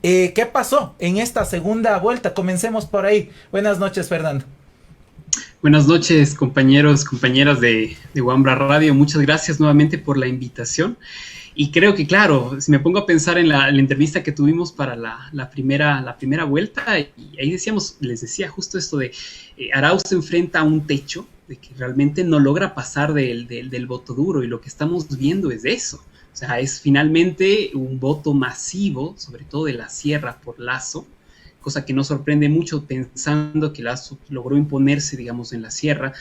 ¿Qué pasó en esta segunda vuelta? Comencemos por ahí. Buenas noches, Fernando. Buenas noches, compañeros, compañeras de Wambra Radio. Muchas gracias nuevamente por la invitación. Y creo que, claro, si me pongo a pensar en la entrevista que tuvimos para la primera vuelta, y ahí decíamos, les decía justo esto de Arauz se enfrenta a un techo, de que realmente no logra pasar del voto duro, y lo que estamos viendo es eso. O sea, es finalmente un voto masivo, sobre todo de la sierra por Lasso, cosa que no sorprende mucho pensando que Lasso logró imponerse, digamos, en la sierra,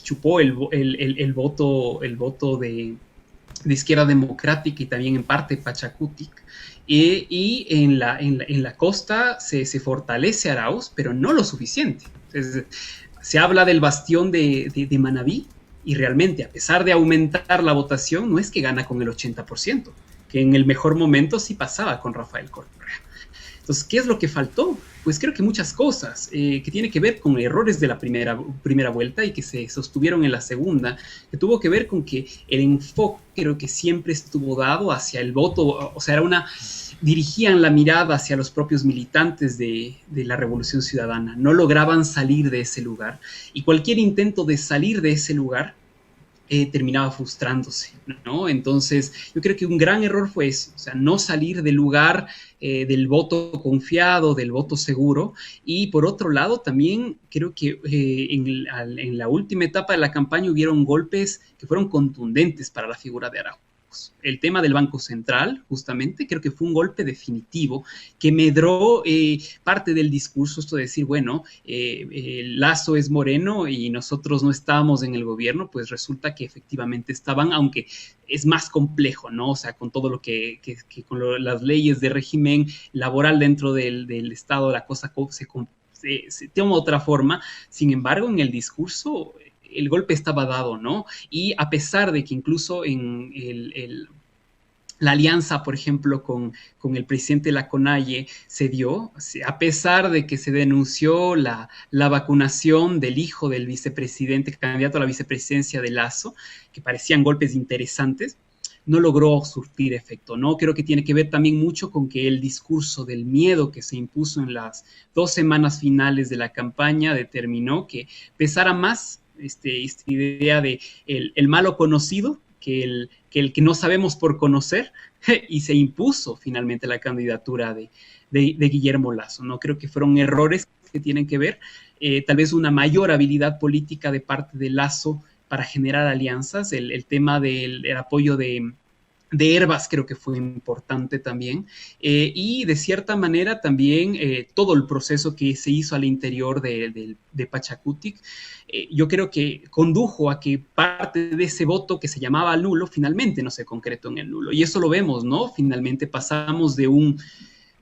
chupó el voto de izquierda democrática y también en parte Pachacutic. Y en la costa se fortalece Arauz, pero no lo suficiente. Se habla del bastión de Manabí, y realmente, a pesar de aumentar la votación, no es que gana con el 80%, que en el mejor momento sí pasaba con Rafael Correa. Entonces, ¿qué es lo que faltó? Pues creo que muchas cosas, que tiene que ver con errores de la primera vuelta y que se sostuvieron en la segunda, que tuvo que ver con que el enfoque creo que siempre estuvo dado hacia el voto, o sea, dirigían la mirada hacia los propios militantes de la Revolución Ciudadana, no lograban salir de ese lugar, y cualquier intento de salir de ese lugar terminaba frustrándose, ¿no? Entonces, yo creo que un gran error fue eso, o sea, no salir del lugar del voto confiado, del voto seguro. Y por otro lado, también creo que en la última etapa de la campaña hubieron golpes que fueron contundentes para la figura de Arauz. El tema del Banco Central, justamente, creo que fue un golpe definitivo que medró parte del discurso, esto de decir, bueno, Lasso es moreno y nosotros no estábamos en el gobierno, pues resulta que efectivamente estaban, aunque es más complejo, ¿no? O sea, con todo lo que con las leyes de régimen laboral dentro del Estado, la cosa se toma otra forma. Sin embargo, en el discurso el golpe estaba dado, ¿no? Y a pesar de que incluso en la alianza, por ejemplo, con el presidente de la CONAIE se dio, a pesar de que se denunció la vacunación del hijo del vicepresidente, candidato a la vicepresidencia de Lasso, que parecían golpes interesantes, no logró surtir efecto, ¿no? Creo que tiene que ver también mucho con que el discurso del miedo que se impuso en las 2 semanas finales de la campaña determinó que pesara más esta idea de el malo conocido que el que no sabemos por conocer, y se impuso finalmente la candidatura de Guillermo Lasso, ¿no? Creo que fueron errores que tienen que ver, tal vez una mayor habilidad política de parte de Lasso para generar alianzas, el tema del apoyo de Herbas creo que fue importante también, y de cierta manera también todo el proceso que se hizo al interior de Pachacutic, yo creo que condujo a que parte de ese voto que se llamaba nulo finalmente no se concretó en el nulo, y eso lo vemos, ¿no? Finalmente pasamos de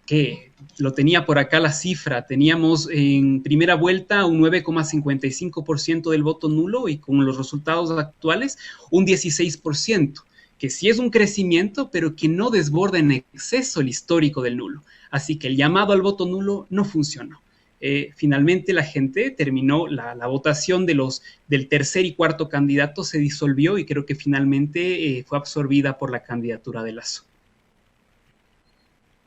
que lo tenía por acá la cifra, teníamos en primera vuelta un 9,55% del voto nulo, y con los resultados actuales un 16%, que sí es un crecimiento, pero que no desborda en exceso el histórico del nulo. Así que el llamado al voto nulo no funcionó. Finalmente la gente terminó, la votación del tercer y cuarto candidato se disolvió, y creo que finalmente fue absorbida por la candidatura de Lasso.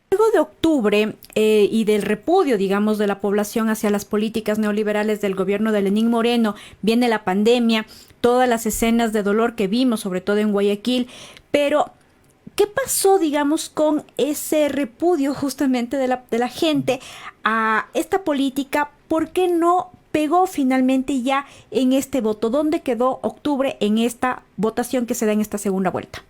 Luego de octubre y del repudio, digamos, de la población hacia las políticas neoliberales del gobierno de Lenín Moreno, viene la pandemia, todas las escenas de dolor que vimos, sobre todo en Guayaquil, pero ¿qué pasó, digamos, con ese repudio justamente de la gente a esta política? ¿Por qué no pegó finalmente ya en este voto? ¿Dónde quedó octubre en esta votación que se da en esta segunda vuelta?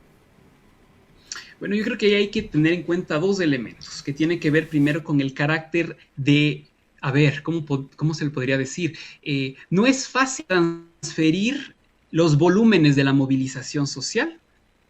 Bueno, yo creo que hay que tener en cuenta dos elementos que tienen que ver primero con el carácter de, a ver, ¿cómo se le podría decir? No es fácil transferir los volúmenes de la movilización social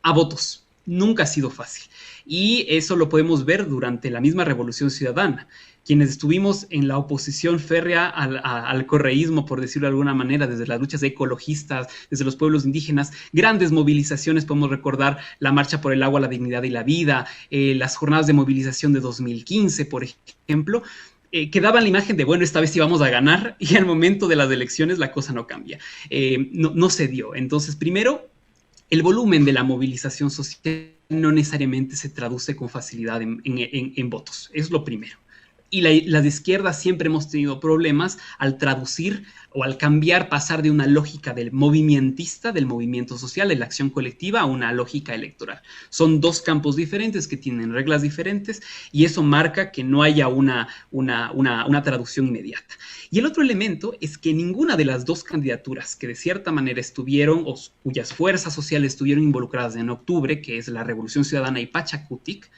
a votos. Nunca ha sido fácil. Y eso lo podemos ver durante la misma Revolución Ciudadana. Quienes estuvimos en la oposición férrea al correísmo, por decirlo de alguna manera, desde las luchas ecologistas, desde los pueblos indígenas, grandes movilizaciones, podemos recordar la Marcha por el Agua, la Dignidad y la Vida, las jornadas de movilización de 2015, por ejemplo, que daban la imagen de, bueno, esta vez sí vamos a ganar, y al momento de las elecciones la cosa no cambia. No se dio. Entonces, primero, el volumen de la movilización social no necesariamente se traduce con facilidad en votos. Es lo primero. Y las de izquierda siempre hemos tenido problemas al traducir o al cambiar, pasar de una lógica del movimentista, del movimiento social, de la acción colectiva, a una lógica electoral. Son dos campos diferentes que tienen reglas diferentes y eso marca que no haya una traducción inmediata. Y el otro elemento es que ninguna de las dos candidaturas que de cierta manera estuvieron o cuyas fuerzas sociales estuvieron involucradas en octubre, que es la Revolución Ciudadana y Pachakutik,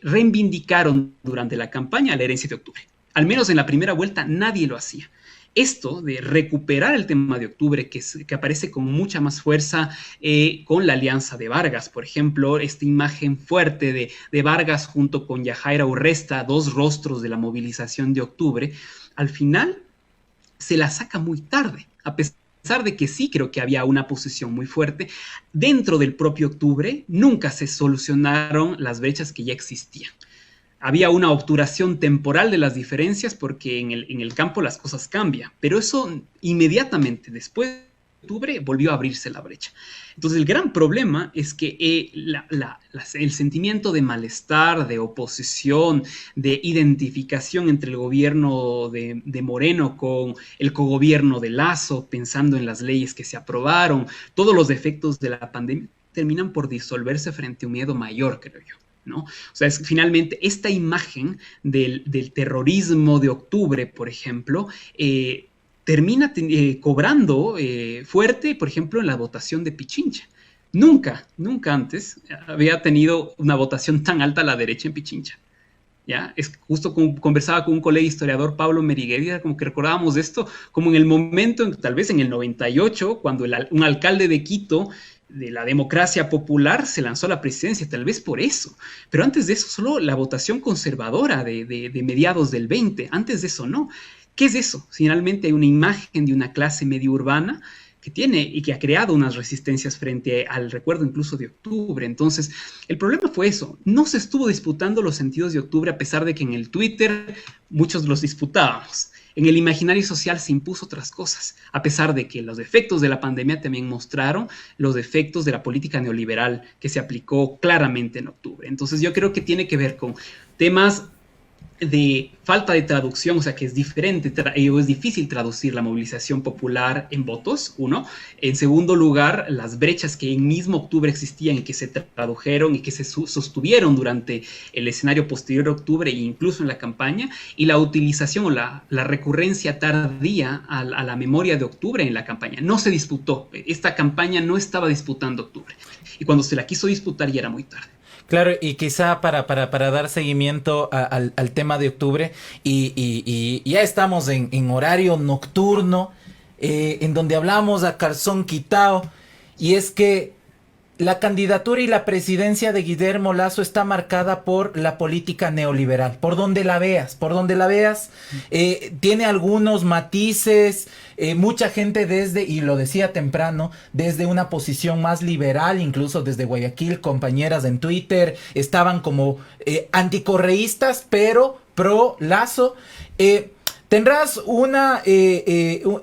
reivindicaron durante la campaña la herencia de octubre. Al menos en la primera vuelta nadie lo hacía. Esto de recuperar el tema de octubre, que aparece con mucha más fuerza con la alianza de Vargas, por ejemplo, esta imagen fuerte de Vargas junto con Yajaira Urresta, dos rostros de la movilización de octubre, al final se la saca muy tarde, a pesar de que sí creo que había una posición muy fuerte, dentro del propio octubre nunca se solucionaron las brechas que ya existían. Había una obturación temporal de las diferencias porque en el campo las cosas cambian, pero eso inmediatamente después de octubre volvió a abrirse la brecha. Entonces el gran problema es que el sentimiento de malestar, de oposición, de identificación entre el gobierno de Moreno con el cogobierno de Lasso, pensando en las leyes que se aprobaron, todos los efectos de la pandemia terminan por disolverse frente a un miedo mayor, creo yo, ¿no? O sea, finalmente esta imagen del terrorismo de octubre, por ejemplo, termina cobrando fuerte, por ejemplo, en la votación de Pichincha. Nunca antes había tenido una votación tan alta a la derecha en Pichincha. ¿Ya? Es justo como conversaba con un colega historiador, Pablo Merigueira, como que recordábamos esto, como en el momento, tal vez en el 98, cuando un alcalde de Quito, de la democracia popular, se lanzó a la presidencia, tal vez por eso. Pero antes de eso, solo la votación conservadora de mediados del 20, antes de eso no. ¿Qué es eso? Finalmente hay una imagen de una clase medio urbana que tiene y que ha creado unas resistencias frente al recuerdo incluso de octubre. Entonces, el problema fue eso. No se estuvo disputando los sentidos de octubre a pesar de que en el Twitter muchos los disputábamos. En el imaginario social se impuso otras cosas, a pesar de que los efectos de la pandemia también mostraron los efectos de la política neoliberal que se aplicó claramente en octubre. Entonces, yo creo que tiene que ver con temas de falta de traducción, o sea que es diferente, es difícil traducir la movilización popular en votos, uno. En segundo lugar, las brechas que en mismo octubre existían y que se tradujeron y que se sostuvieron durante el escenario posterior a octubre e incluso en la campaña, y la utilización o la recurrencia tardía a la memoria de octubre en la campaña. No se disputó, esta campaña no estaba disputando octubre, y cuando se la quiso disputar ya era muy tarde. Claro, y quizá para dar seguimiento al tema de octubre, y ya estamos en horario nocturno, en donde hablamos a calzón quitado, y es que la candidatura y la presidencia de Guillermo Lasso está marcada por la política neoliberal, por donde la veas, tiene algunos matices, mucha gente y lo decía temprano, desde una posición más liberal, incluso desde Guayaquil, compañeras en Twitter, estaban como anticorreístas, pero pro Lasso. Tendrás una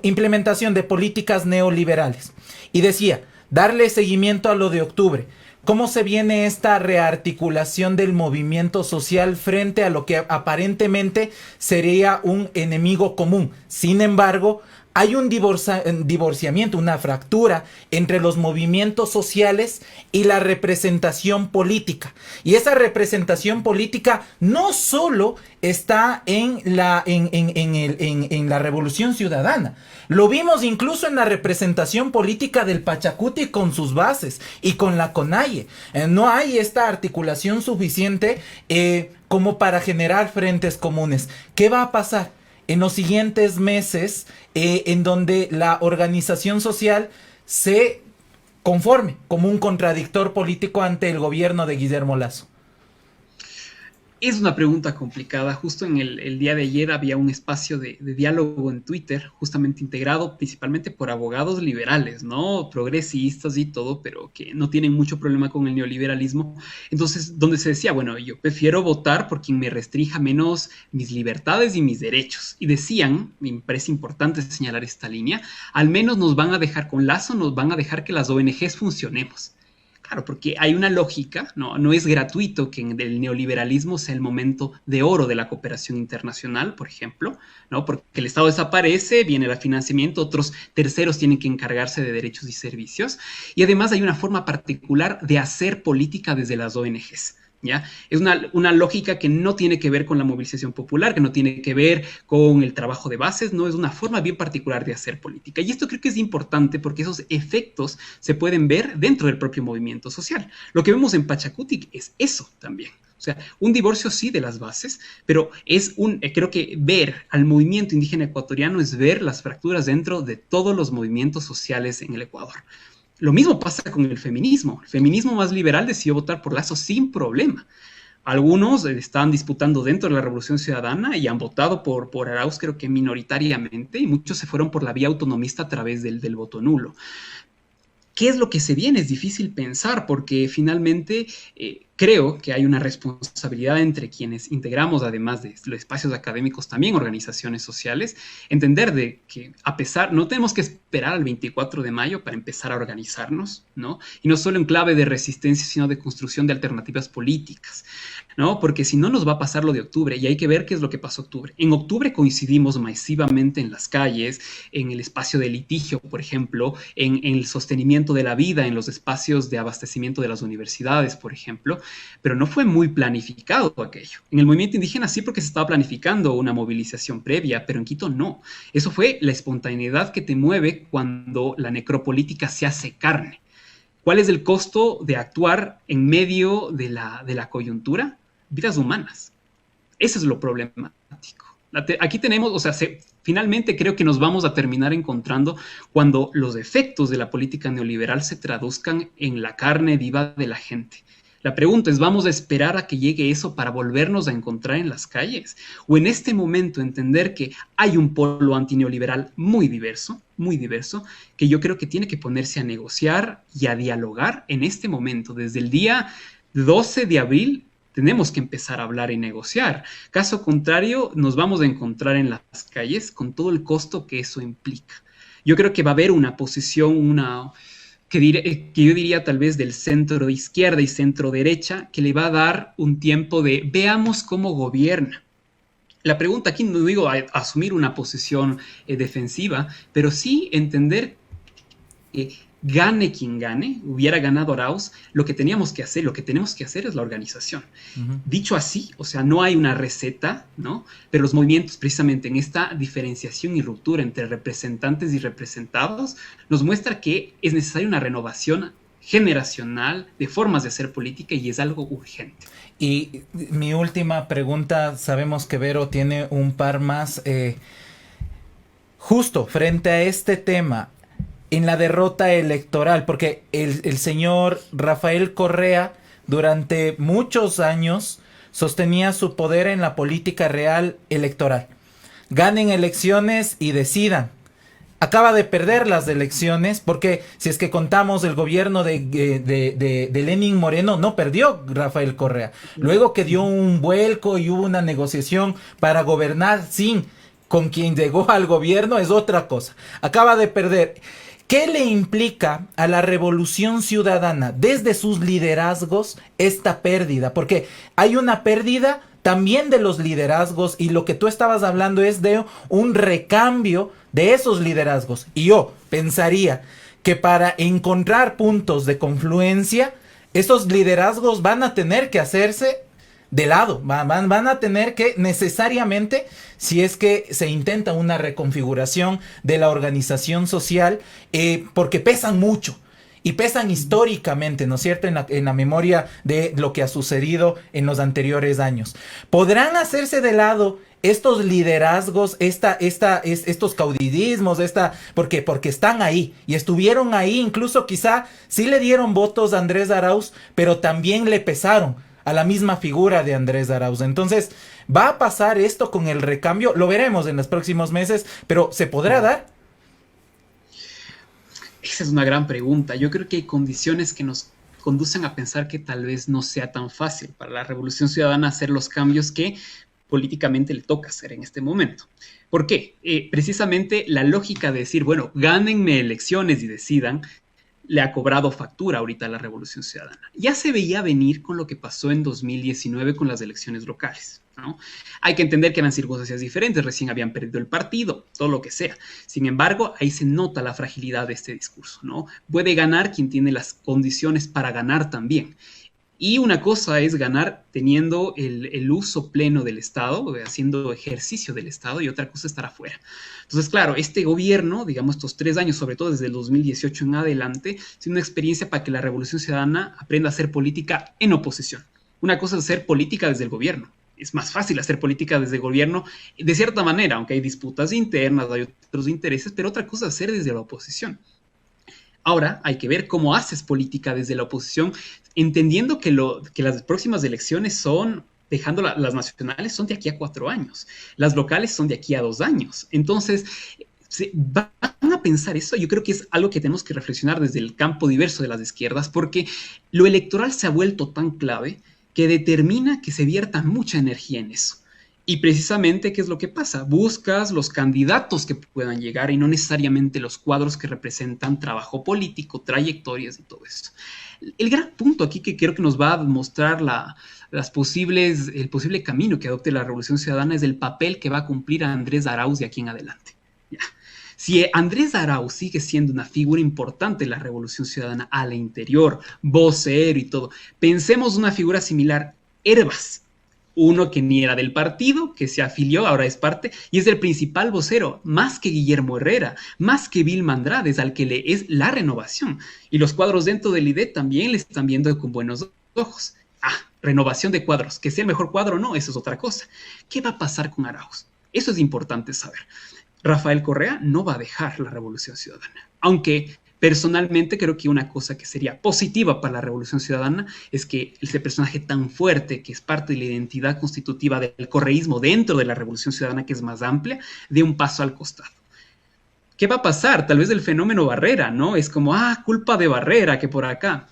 implementación de políticas neoliberales, y decía, darle seguimiento a lo de octubre. ¿Cómo se viene esta rearticulación del movimiento social frente a lo que aparentemente sería un enemigo común? Sin embargo, hay un divorciamiento, una fractura entre los movimientos sociales y la representación política. Y esa representación política no solo está en la Revolución Ciudadana. Lo vimos incluso en la representación política del Pachakutik con sus bases y con la CONAIE. No hay esta articulación suficiente como para generar frentes comunes. ¿Qué va a pasar en los siguientes meses en donde la organización social se conforme como un contradictor político ante el gobierno de Guillermo Lasso? Es una pregunta complicada. Justo en el día de ayer había un espacio de diálogo en Twitter, justamente integrado principalmente por abogados liberales, ¿no? Progresistas y todo, pero que no tienen mucho problema con el neoliberalismo. Entonces, donde se decía, bueno, yo prefiero votar por quien me restrinja menos mis libertades y mis derechos. Y decían, me parece importante señalar esta línea, al menos nos van a dejar con Lasso, nos van a dejar que las ONGs funcionemos. Claro, porque hay una lógica, ¿no? No es gratuito que en el neoliberalismo sea el momento de oro de la cooperación internacional, por ejemplo, ¿no? Porque el Estado desaparece, viene el financiamiento, otros terceros tienen que encargarse de derechos y servicios, y además hay una forma particular de hacer política desde las ONGs. ¿Ya? Es una lógica que no tiene que ver con la movilización popular, que no tiene que ver con el trabajo de bases, no, es una forma bien particular de hacer política. Y esto creo que es importante porque esos efectos se pueden ver dentro del propio movimiento social. Lo que vemos en Pachacutic es eso también. O sea, un divorcio sí de las bases, pero creo que ver al movimiento indígena ecuatoriano es ver las fracturas dentro de todos los movimientos sociales en el Ecuador. Lo mismo pasa con el feminismo. El feminismo más liberal decidió votar por Lazo sin problema. Algunos estaban disputando dentro de la Revolución Ciudadana y han votado por Arauz, creo que minoritariamente, y muchos se fueron por la vía autonomista a través del voto nulo. ¿Qué es lo que se viene? Es difícil pensar porque finalmente creo que hay una responsabilidad entre quienes integramos, además de los espacios académicos, también organizaciones sociales, entender de que no tenemos que esperar al 24 de mayo para empezar a organizarnos, ¿no? Y no solo en clave de resistencia, sino de construcción de alternativas políticas, ¿no? Porque si no nos va a pasar lo de octubre y hay que ver qué es lo que pasó en octubre. En octubre coincidimos masivamente en las calles, en el espacio de litigio, por ejemplo, en el sostenimiento de la vida, en los espacios de abastecimiento de las universidades, por ejemplo, pero no fue muy planificado aquello. En el movimiento indígena sí, porque se estaba planificando una movilización previa, pero en Quito no. Eso fue la espontaneidad que te mueve cuando la necropolítica se hace carne. ¿Cuál es el costo de actuar en medio de la coyuntura? Vidas humanas. Eso es lo problemático. Aquí tenemos, o sea, finalmente creo que nos vamos a terminar encontrando cuando los efectos de la política neoliberal se traduzcan en la carne viva de la gente. La pregunta es, ¿vamos a esperar a que llegue eso para volvernos a encontrar en las calles? ¿O en este momento entender que hay un polo antineoliberal muy diverso, que yo creo que tiene que ponerse a negociar y a dialogar en este momento? Desde el día 12 de abril tenemos que empezar a hablar y negociar. Caso contrario, nos vamos a encontrar en las calles con todo el costo que eso implica. Yo creo que va a haber una posición, que yo diría tal vez del centro de izquierda y centro derecha, que le va a dar un tiempo de veamos cómo gobierna. La pregunta aquí no digo asumir una posición defensiva, pero sí entender que gane quien gane, hubiera ganado Arauz, lo que tenemos que hacer es la organización. Dicho así, o sea, no hay una receta, ¿no? Pero los movimientos, precisamente en esta diferenciación y ruptura entre representantes y representados, nos muestra que es necesaria una renovación generacional de formas de hacer política y es algo urgente. Y mi última pregunta, sabemos que Vero tiene un par más. Justo frente a este tema, en la derrota electoral, porque el señor Rafael Correa durante muchos años sostenía su poder en la política real electoral. Ganen elecciones y decidan. Acaba de perder las elecciones porque si es que contamos el gobierno de Lenín Moreno, no perdió Rafael Correa. Luego que dio un vuelco y hubo una negociación para gobernar con quien llegó al gobierno es otra cosa. Acaba de perder. ¿Qué le implica a la Revolución Ciudadana desde sus liderazgos esta pérdida? Porque hay una pérdida también de los liderazgos y lo que tú estabas hablando es de un recambio de esos liderazgos. Y yo pensaría que para encontrar puntos de confluencia, esos liderazgos van a tener que hacerse de lado, van a tener que necesariamente, si es que se intenta una reconfiguración de la organización social, porque pesan mucho y pesan históricamente, ¿no es cierto?, en la memoria de lo que ha sucedido en los anteriores años. ¿Podrán hacerse de lado estos liderazgos, estos caudillismos, porque están ahí y estuvieron ahí, incluso quizá sí le dieron votos a Andrés Arauz, pero también le pesaron a la misma figura de Andrés Arauz? Entonces, ¿va a pasar esto con el recambio? Lo veremos en los próximos meses, pero ¿se podrá dar? Esa es una gran pregunta. Yo creo que hay condiciones que nos conducen a pensar que tal vez no sea tan fácil para la Revolución Ciudadana hacer los cambios que políticamente le toca hacer en este momento. ¿Por qué? Precisamente la lógica de decir, bueno, gánenme elecciones y decidan, le ha cobrado factura ahorita a la Revolución Ciudadana. Ya se veía venir con lo que pasó en 2019 con las elecciones locales, ¿no? Hay que entender que eran circunstancias diferentes, recién habían perdido el partido, todo lo que sea. Sin embargo, ahí se nota la fragilidad de este discurso, ¿no? Puede ganar quien tiene las condiciones para ganar también. Y una cosa es ganar teniendo el uso pleno del Estado, haciendo ejercicio del Estado, y otra cosa es estar afuera. Entonces, claro, este gobierno, digamos, estos 3 años, sobre todo desde el 2018 en adelante, ha sido una experiencia para que la Revolución Ciudadana aprenda a hacer política en oposición. Una cosa es hacer política desde el gobierno. Es más fácil hacer política desde el gobierno, de cierta manera, aunque hay disputas internas, hay otros intereses, pero otra cosa es hacer desde la oposición. Ahora hay que ver cómo haces política desde la oposición, entendiendo que las próximas elecciones son, dejando las nacionales, son de aquí a 4 años. Las locales son de aquí a 2 años. Entonces, van a pensar eso. Yo creo que es algo que tenemos que reflexionar desde el campo diverso de las izquierdas, porque lo electoral se ha vuelto tan clave que determina que se vierta mucha energía en eso. Y precisamente, ¿qué es lo que pasa? Buscas los candidatos que puedan llegar y no necesariamente los cuadros que representan trabajo político, trayectorias y todo eso. El gran punto aquí que creo que nos va a mostrar el posible camino que adopte la Revolución Ciudadana es el papel que va a cumplir a Andrés Arauz de aquí en adelante. Ya. Si Andrés Arauz sigue siendo una figura importante en la Revolución Ciudadana al interior, vocero y todo, pensemos una figura similar, Hervas. Uno que ni era del partido, que se afilió, ahora es parte, y es el principal vocero, más que Guillermo Herrera, más que Vilma Andrade, al que le es la renovación. Y los cuadros dentro del ID también le están viendo con buenos ojos. Renovación de cuadros, que sea el mejor cuadro o no, eso es otra cosa. ¿Qué va a pasar con Arauz? Eso es importante saber. Rafael Correa no va a dejar la Revolución Ciudadana, aunque personalmente creo que una cosa que sería positiva para la Revolución Ciudadana es que ese personaje tan fuerte, que es parte de la identidad constitutiva del correísmo dentro de la Revolución Ciudadana, que es más amplia, dé un paso al costado. ¿Qué va a pasar? Tal vez el fenómeno Barrera, ¿no? Es como, culpa de Barrera, que por acá.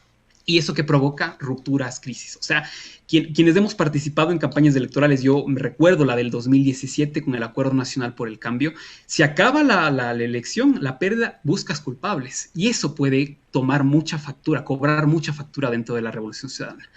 Y eso que provoca rupturas, crisis. O sea, quienes hemos participado en campañas electorales, yo me recuerdo la del 2017 con el Acuerdo Nacional por el Cambio, si acaba la elección, la pérdida, buscas culpables. Y eso puede tomar mucha factura, cobrar mucha factura dentro de la Revolución Ciudadana.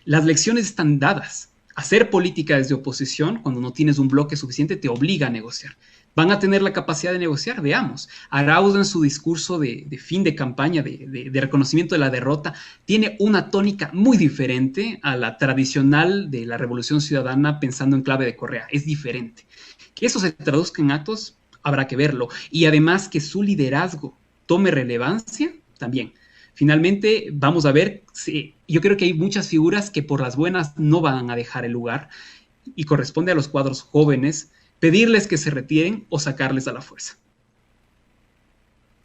Las lecciones están dadas. Hacer política desde oposición, cuando no tienes un bloque suficiente, te obliga a negociar. ¿Van a tener la capacidad de negociar? Veamos. Arauz, en su discurso de fin de campaña, de reconocimiento de la derrota, tiene una tónica muy diferente a la tradicional de la Revolución Ciudadana pensando en clave de Correa. Es diferente. Que eso se traduzca en actos, habrá que verlo. Y además que su liderazgo tome relevancia, también. Finalmente, vamos a ver, yo creo que hay muchas figuras que por las buenas no van a dejar el lugar y corresponde a los cuadros jóvenes pedirles que se retiren o sacarles a la fuerza.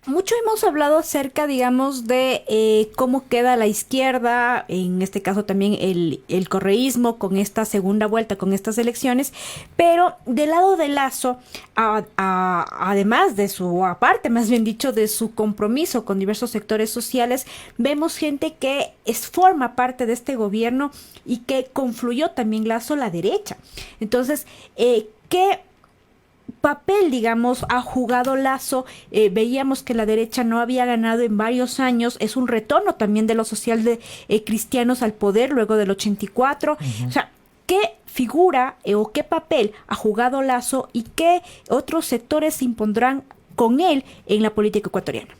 Mucho hemos hablado acerca, digamos, de cómo queda la izquierda, en este caso también el correísmo con esta segunda vuelta, con estas elecciones, pero del lado de Lasso, además de aparte más bien dicho, de su compromiso con diversos sectores sociales, vemos gente que forma parte de este gobierno y que confluyó también Lasso la derecha. Entonces, ¿qué papel, digamos, ha jugado Lasso? Veíamos que la derecha no había ganado en varios años, es un retorno también de los social cristianos al poder luego del 84. O sea, ¿qué figura o qué papel ha jugado Lasso y qué otros sectores se impondrán con él en la política ecuatoriana?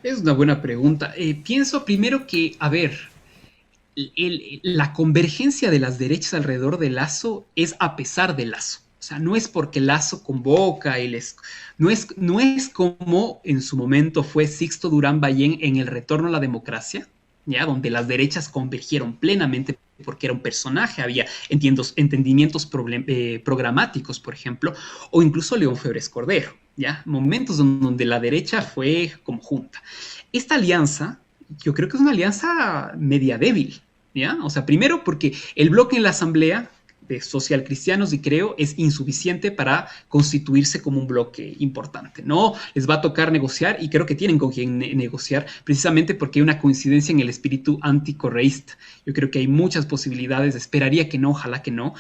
Es una buena pregunta. Pienso primero que, la convergencia de las derechas alrededor de Lasso es a pesar de Lasso. O sea, no es porque Lasso convoca, no es como en su momento fue Sixto Durán Ballén en el retorno a la democracia, ¿ya? Donde las derechas convergieron plenamente porque era un personaje, había entendimientos programáticos, por ejemplo, o incluso León Febres Cordero, ¿ya? Momentos donde la derecha fue conjunta. Esta alianza, yo creo que es una alianza media débil, ¿ya? O sea, primero porque el bloque en la asamblea de socialcristianos, y creo, es insuficiente para constituirse como un bloque importante. No les va a tocar negociar, y creo que tienen con quien negociar, precisamente porque hay una coincidencia en el espíritu anticorreísta. Yo creo que hay muchas posibilidades, esperaría que no, ojalá que no,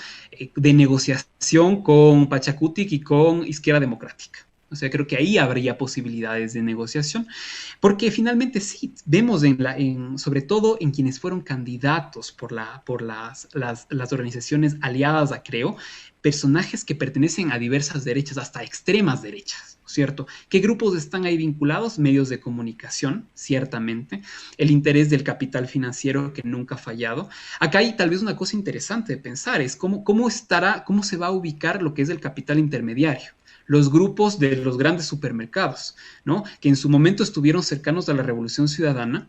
de negociación con Pachacutic y con Izquierda Democrática. O sea, creo que ahí habría posibilidades de negociación, porque finalmente sí, vemos sobre todo en quienes fueron candidatos por las organizaciones aliadas a Creo, personajes que pertenecen a diversas derechas, hasta extremas derechas, ¿cierto? ¿Qué grupos están ahí vinculados? Medios de comunicación, ciertamente, el interés del capital financiero que nunca ha fallado. Acá hay tal vez una cosa interesante de pensar, es cómo se va a ubicar lo que es el capital intermediario. Los grupos de los grandes supermercados, ¿no? Que en su momento estuvieron cercanos a la Revolución Ciudadana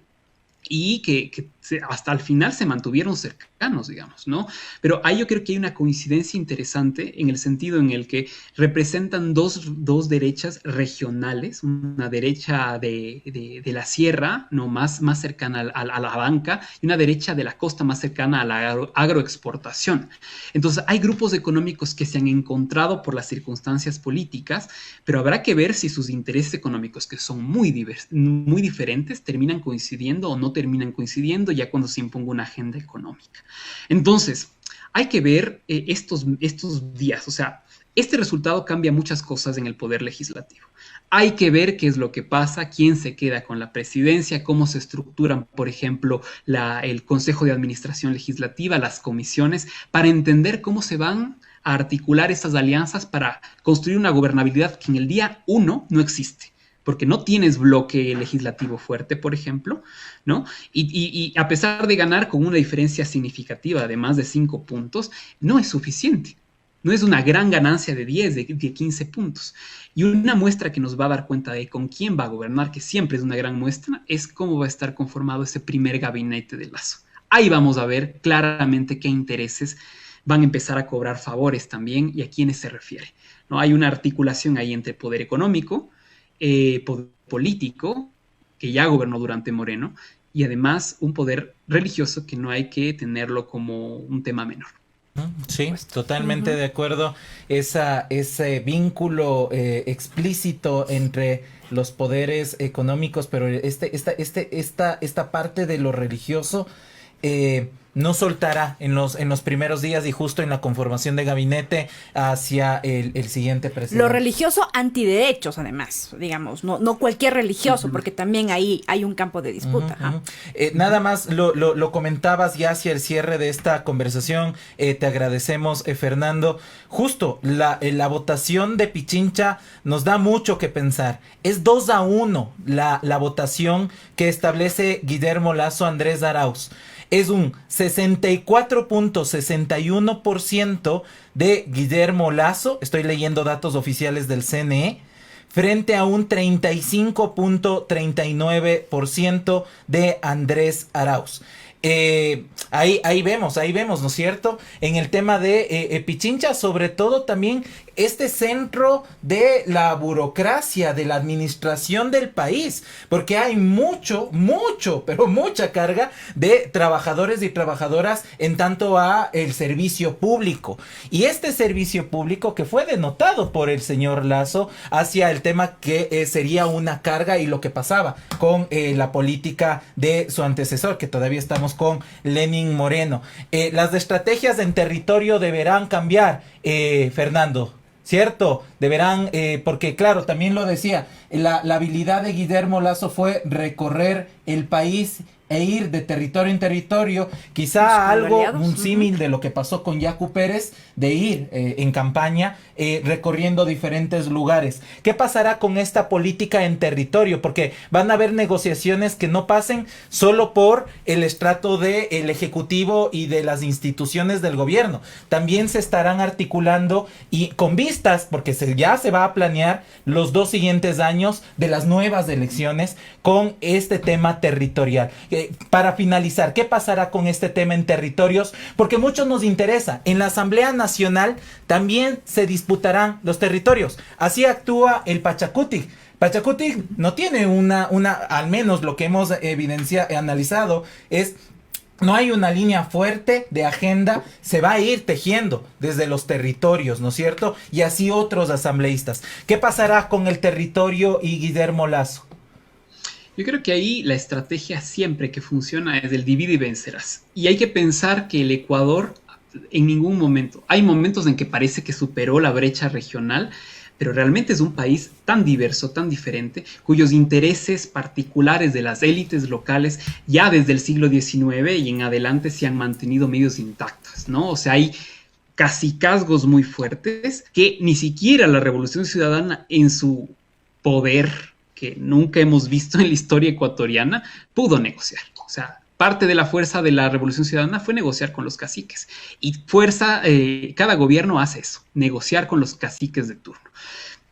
y que hasta el final se mantuvieron cercanos, digamos, ¿no? Pero ahí yo creo que hay una coincidencia interesante en el sentido en el que representan dos derechas regionales, una derecha de la sierra, ¿no? más cercana a la banca, y una derecha de la costa más cercana a la agroexportación. Entonces hay grupos económicos que se han encontrado por las circunstancias políticas, pero habrá que ver si sus intereses económicos, que son muy diferentes, terminan coincidiendo o no terminan coincidiendo ya cuando se imponga una agenda económica. Entonces, hay que ver estos días, o sea, este resultado cambia muchas cosas en el poder legislativo. Hay que ver qué es lo que pasa, quién se queda con la presidencia, cómo se estructuran, por ejemplo, el Consejo de Administración Legislativa, las comisiones, para entender cómo se van a articular estas alianzas para construir una gobernabilidad que en el día 1 no existe, porque no tienes bloque legislativo fuerte, por ejemplo, ¿no? Y a pesar de ganar con una diferencia significativa de más de 5 puntos, no es suficiente. No es una gran ganancia de 10, de 15 puntos. Y una muestra que nos va a dar cuenta de con quién va a gobernar, que siempre es una gran muestra, es cómo va a estar conformado ese primer gabinete de Lasso. Ahí vamos a ver claramente qué intereses van a empezar a cobrar favores también y a quiénes se refiere, ¿no? Hay una articulación ahí entre poder económico, poder político, que ya gobernó durante Moreno, y además un poder religioso que no hay que tenerlo como un tema menor. Sí, totalmente de acuerdo. Ese vínculo explícito entre los poderes económicos, pero esta parte de lo religioso no soltará en los primeros días y justo en la conformación de gabinete hacia el siguiente presidente. Lo religioso antiderechos, además, digamos, no cualquier religioso, porque también ahí hay un campo de disputa. Nada más lo comentabas ya hacia el cierre de esta conversación, te agradecemos, Fernando. Justo la votación de Pichincha nos da mucho que pensar. Es 2-1 la votación que establece Guillermo Lasso Andrés Arauz. Es un 64.61% de Guillermo Lasso, estoy leyendo datos oficiales del CNE, frente a un 35.39% de Andrés Arauz. Ahí vemos, ¿no es cierto? En el tema de Pichincha, sobre todo también este centro de la burocracia, de la administración del país, porque hay pero mucha carga de trabajadores y trabajadoras en tanto a el servicio público. Y este servicio público que fue denotado por el señor Lasso hacia el tema que sería una carga y lo que pasaba con la política de su antecesor, que todavía estamos con Lenín Moreno. Las estrategias en territorio deberán cambiar, Fernando, ¿cierto? Deberán, porque claro, también lo decía, la habilidad de Guillermo Lasso fue recorrer el país e ir de territorio en territorio, quizá algo, un símil de lo que pasó con Yacu Pérez, de ir en campaña recorriendo diferentes lugares. ¿Qué pasará con esta política en territorio? Porque van a haber negociaciones que no pasen solo por el estrato del Ejecutivo y de las instituciones del gobierno. También se estarán articulando y con vistas, porque ya se va a planear los 2 siguientes años de las nuevas elecciones con este tema territorial. Para finalizar, ¿qué pasará con este tema en territorios? Porque mucho nos interesa. En la Asamblea Nacional también se disputarán los territorios. Así actúa el Pachacutic. Pachacutic no tiene al menos lo que hemos analizado es... No hay una línea fuerte de agenda, se va a ir tejiendo desde los territorios, ¿no es cierto? Y así otros asambleístas. ¿Qué pasará con el territorio y Guillermo Lasso? Yo creo que ahí la estrategia siempre que funciona es el divide y vencerás. Y hay que pensar que el Ecuador en ningún momento, hay momentos en que parece que superó la brecha regional, pero realmente es un país tan diverso, tan diferente, cuyos intereses particulares de las élites locales ya desde el siglo XIX y en adelante se han mantenido medios intactas, ¿no? O sea, hay cacicazgos muy fuertes que ni siquiera la Revolución Ciudadana en su poder, que nunca hemos visto en la historia ecuatoriana, pudo negociar. O sea, parte de la fuerza de la Revolución Ciudadana fue negociar con los caciques. Y cada gobierno hace eso, negociar con los caciques de turno.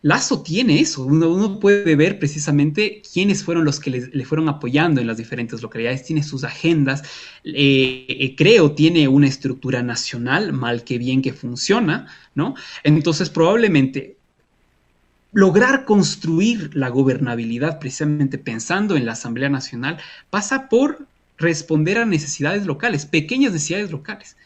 Lasso tiene eso, uno puede ver precisamente quiénes fueron los que le fueron apoyando en las diferentes localidades, tiene sus agendas, creo tiene una estructura nacional, mal que bien que funciona, ¿no? Entonces probablemente lograr construir la gobernabilidad precisamente pensando en la Asamblea Nacional pasa por responder a necesidades locales, pequeñas necesidades locales.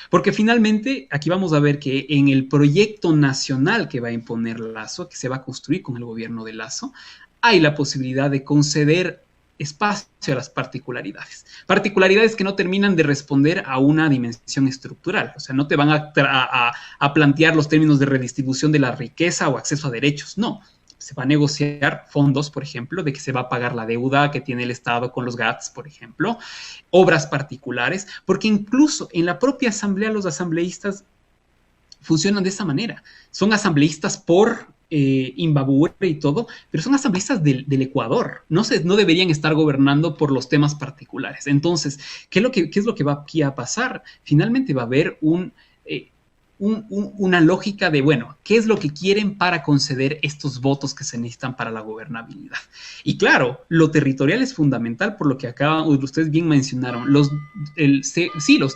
Porque finalmente aquí vamos a ver que en el proyecto nacional que va a imponer Lasso, que se va a construir con el gobierno de Lasso, hay la posibilidad de conceder espacio a las particularidades. Particularidades que no terminan de responder a una dimensión estructural. O sea, no te van a plantear los términos de redistribución de la riqueza o acceso a derechos. No. Se va a negociar fondos, por ejemplo, de que se va a pagar la deuda que tiene el Estado con los GATS, por ejemplo, obras particulares, porque incluso en la propia asamblea los asambleístas funcionan de esa manera. Son asambleístas por imbabura y todo, pero son asambleístas del Ecuador. No deberían estar gobernando por los temas particulares. Entonces, ¿qué es lo que va aquí a pasar? Finalmente va a haber una lógica de, bueno, ¿qué es lo que quieren para conceder estos votos que se necesitan para la gobernabilidad? Y claro, lo territorial es fundamental, por lo que acá ustedes bien mencionaron, los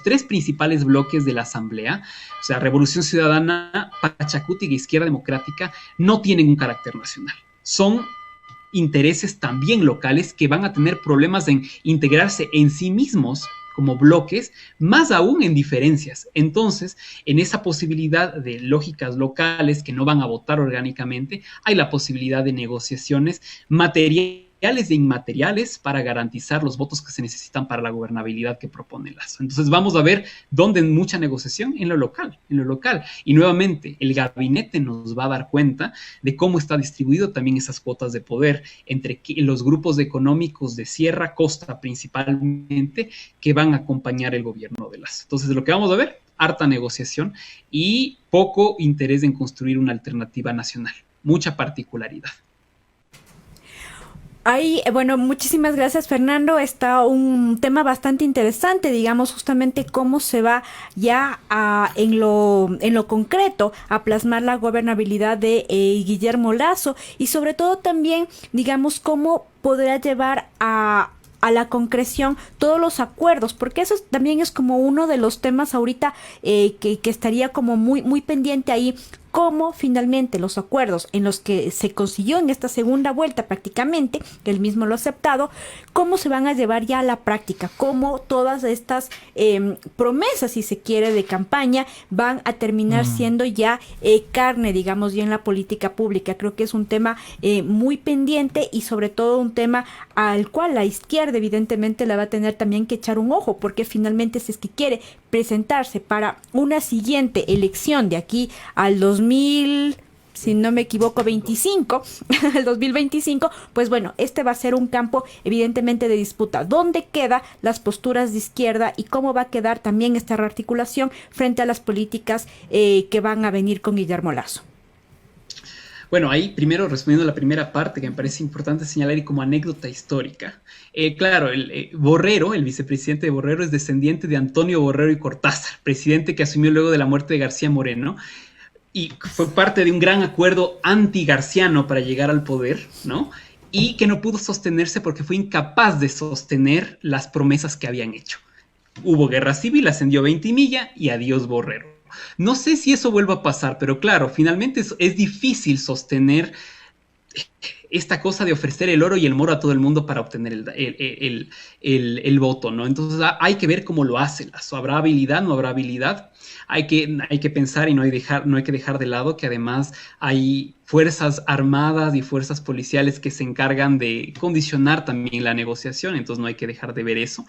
tres principales bloques de la Asamblea, o sea, Revolución Ciudadana, Pachacutic e Izquierda Democrática, no tienen un carácter nacional. Son intereses también locales que van a tener problemas en integrarse en sí mismos como bloques, más aún en diferencias. Entonces, en esa posibilidad de lógicas locales que no van a votar orgánicamente, hay la posibilidad de negociaciones materiales e inmateriales para garantizar los votos que se necesitan para la gobernabilidad que propone Lasso. Entonces vamos a ver dónde hay mucha negociación en lo local. Y nuevamente, el gabinete nos va a dar cuenta de cómo está distribuido también esas cuotas de poder entre los grupos económicos de Sierra, Costa principalmente, que van a acompañar el gobierno de Lasso. Entonces lo que vamos a ver, harta negociación y poco interés en construir una alternativa nacional. Mucha particularidad. Ahí, bueno, muchísimas gracias, Fernando. Está un tema bastante interesante, digamos, justamente cómo se va ya en lo concreto a plasmar la gobernabilidad de Guillermo Lasso y sobre todo también, digamos, cómo podrá llevar a la concreción todos los acuerdos, porque eso también es como uno de los temas ahorita que estaría como muy pendiente ahí, cómo finalmente los acuerdos en los que se consiguió en esta segunda vuelta prácticamente, que él mismo lo ha aceptado, cómo se van a llevar ya a la práctica, cómo todas estas promesas, si se quiere, de campaña van a terminar siendo ya carne, digamos, ya en la política pública. Creo que es un tema muy pendiente y sobre todo un tema al cual la izquierda evidentemente le va a tener también que echar un ojo, porque finalmente si es que quiere presentarse para una siguiente elección de aquí al 2000, si no me equivoco, 25, el 2025, pues bueno, este va a ser un campo evidentemente de disputa. ¿Dónde quedan las posturas de izquierda y cómo va a quedar también esta rearticulación frente a las políticas que van a venir con Guillermo Lasso? Bueno, ahí primero respondiendo a la primera parte que me parece importante señalar y como anécdota histórica. Claro, Borrero, el vicepresidente de Borrero, es descendiente de Antonio Borrero y Cortázar, presidente que asumió luego de la muerte de García Moreno, y fue parte de un gran acuerdo anti-garciano para llegar al poder, ¿no? Y que no pudo sostenerse porque fue incapaz de sostener las promesas que habían hecho. Hubo guerra civil, ascendió Veintimilla y adiós Borrero. No sé si eso vuelva a pasar, pero claro, finalmente es difícil sostener esta cosa de ofrecer el oro y el moro a todo el mundo para obtener el voto, ¿no? Entonces hay que ver cómo lo hace Lasso. ¿Habrá habilidad? ¿No habrá habilidad? hay que pensar y no hay que dejar de lado que además hay fuerzas armadas y fuerzas policiales que se encargan de condicionar también la negociación, entonces no hay que dejar de ver eso.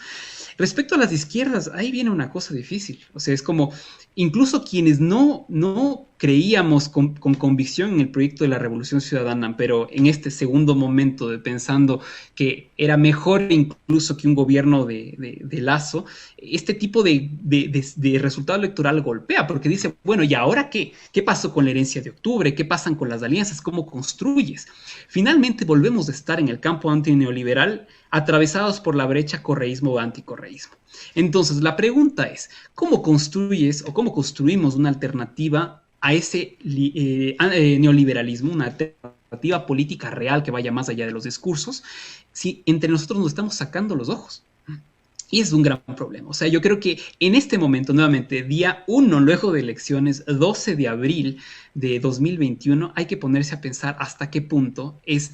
Respecto a las izquierdas, ahí viene una cosa difícil. O sea, es como, incluso quienes no creíamos con convicción en el proyecto de la Revolución Ciudadana, pero en este segundo momento de pensando que era mejor incluso que un gobierno de Lasso, este tipo de resultado electoral golpea, porque dice, bueno, ¿y ahora qué? ¿Qué pasó con la herencia de octubre? ¿Qué pasan con las alianzas? ¿Cómo construyes? Finalmente volvemos a estar en el campo antineoliberal, atravesados por la brecha correísmo o anticorreísmo. Entonces, la pregunta es, ¿cómo construyes o cómo construimos una alternativa a ese neoliberalismo, una alternativa política real que vaya más allá de los discursos, si entre nosotros nos estamos sacando los ojos? Y es un gran problema. O sea, yo creo que en este momento, nuevamente, día 1, luego de elecciones, 12 de abril de 2021, hay que ponerse a pensar hasta qué punto es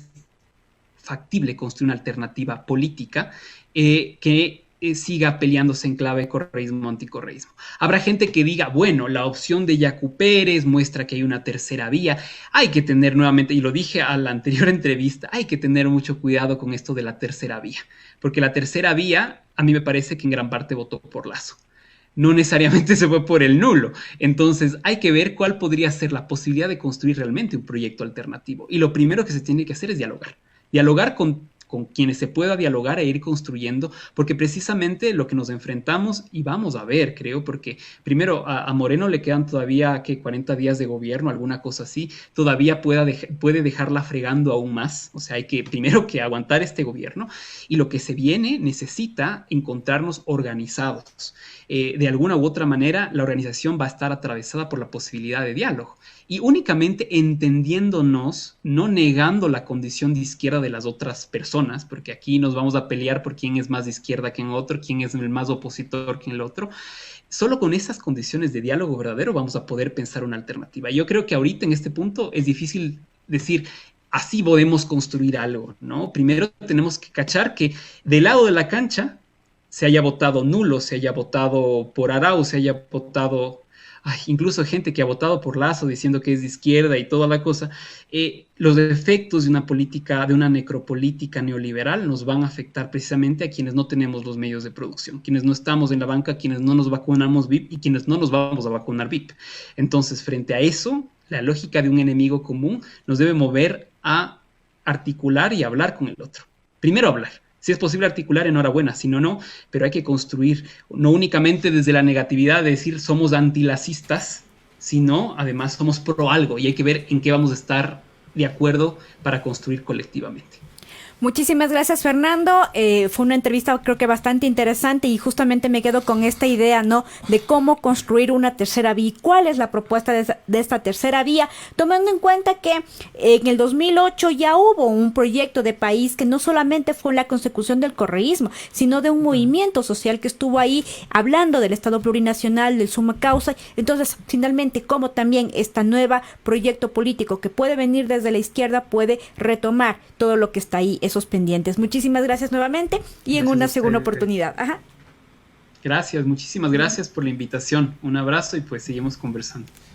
factible construir una alternativa política que siga peleándose en clave correísmo anticorreísmo. Habrá gente que diga, bueno, la opción de Yacu Pérez muestra que hay una tercera vía. Hay que tener nuevamente, y lo dije a la anterior entrevista, hay que tener mucho cuidado con esto de la tercera vía, porque la tercera vía a mí me parece que en gran parte votó por Lasso. No necesariamente se fue por el nulo. Entonces hay que ver cuál podría ser la posibilidad de construir realmente un proyecto alternativo. Y lo primero que se tiene que hacer es dialogar con quienes se pueda dialogar e ir construyendo, porque precisamente lo que nos enfrentamos, y vamos a ver, creo, porque primero a Moreno le quedan todavía, ¿qué? 40 días de gobierno, alguna cosa así, todavía puede dejarla fregando aún más, o sea, hay que primero que aguantar este gobierno, y lo que se viene necesita encontrarnos organizados. De alguna u otra manera, la organización va a estar atravesada por la posibilidad de diálogo, y únicamente entendiéndonos, no negando la condición de izquierda de las otras personas, porque aquí nos vamos a pelear por quién es más de izquierda que en otro, quién es el más opositor que en el otro. Solo con esas condiciones de diálogo verdadero vamos a poder pensar una alternativa. Yo creo que ahorita en este punto es difícil decir, así podemos construir algo, ¿no? Primero tenemos que cachar que del lado de la cancha se haya votado nulo, se haya votado por Arauz, se haya votado... incluso gente que ha votado por Lasso diciendo que es de izquierda y toda la cosa, los efectos de una política, de una necropolítica neoliberal nos van a afectar precisamente a quienes no tenemos los medios de producción, quienes no estamos en la banca, quienes no nos vacunamos VIP y quienes no nos vamos a vacunar VIP. Entonces, frente a eso, la lógica de un enemigo común nos debe mover a articular y hablar con el otro. Primero hablar. Si es posible articular, enhorabuena, si no, no, pero hay que construir, no únicamente desde la negatividad de decir somos antilacistas, sino además somos pro algo y hay que ver en qué vamos a estar de acuerdo para construir colectivamente. Muchísimas gracias, Fernando. Fue una entrevista creo que bastante interesante y justamente me quedo con esta idea, ¿no? De cómo construir una tercera vía. ¿Cuál es la propuesta de esta tercera vía? Tomando en cuenta que en el 2008 ya hubo un proyecto de país que no solamente fue la consecución del correísmo, sino de un movimiento social que estuvo ahí hablando del Estado plurinacional, del summa causa. Entonces, finalmente, cómo también este nuevo proyecto político que puede venir desde la izquierda puede retomar todo lo que está ahí, esos pendientes. Muchísimas gracias nuevamente y en una segunda oportunidad. Ajá. Gracias, muchísimas gracias por la invitación. Un abrazo y pues seguimos conversando.